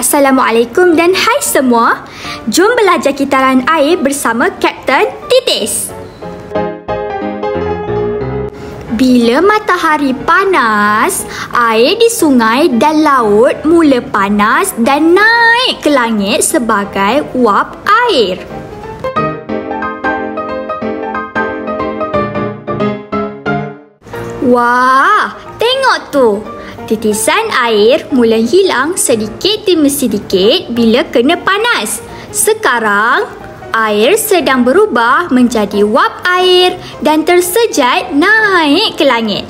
Assalamualaikum dan hai semua. Jom belajar kitaran air bersama Kapten Titis. Bila matahari panas, air di sungai dan laut mula panas dan naik ke langit sebagai uap air. Wah, tengok tu. Titisan air mula hilang sedikit demi sedikit bila kena panas. Sekarang, air sedang berubah menjadi wap air dan tersejat naik ke langit.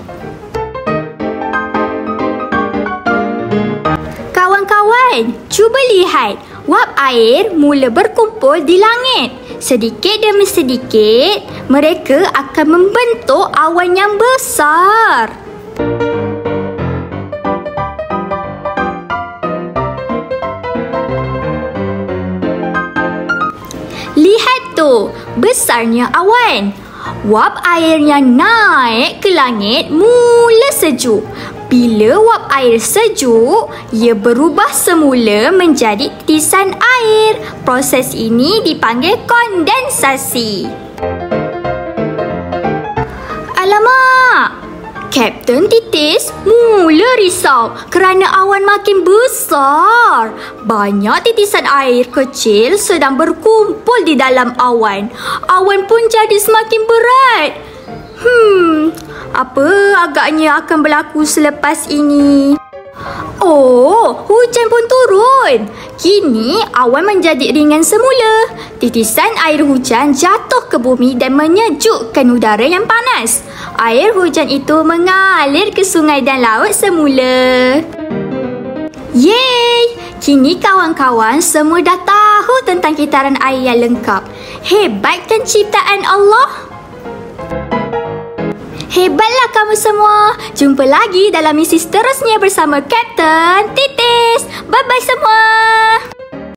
Kawan-kawan, cuba lihat. Wap air mula berkumpul di langit. Sedikit demi sedikit, mereka akan membentuk awan yang besar. Lihat tu, besarnya awan. Wap air yang naik ke langit mula sejuk. Bila wap air sejuk, ia berubah semula menjadi titisan air. Proses ini dipanggil kondensasi. Alamak! Kapten Titis mula risau kerana awan makin besar. Banyak titisan air kecil sedang berkumpul di dalam awan. Awan pun jadi semakin berat. Apa agaknya akan berlaku selepas ini? Oh, hujan pun turun. Kini awan menjadi ringan semula. Titisan air hujan jatuh ke bumi dan menyejukkan udara yang panas. Air hujan itu mengalir ke sungai dan laut semula. Yeay! Kini kawan-kawan semua dah tahu tentang kitaran air yang lengkap. Hebat kan ciptaan Allah? Hebatlah kamu semua. Jumpa lagi dalam misi seterusnya bersama Kapten Titis. Bye-bye semua.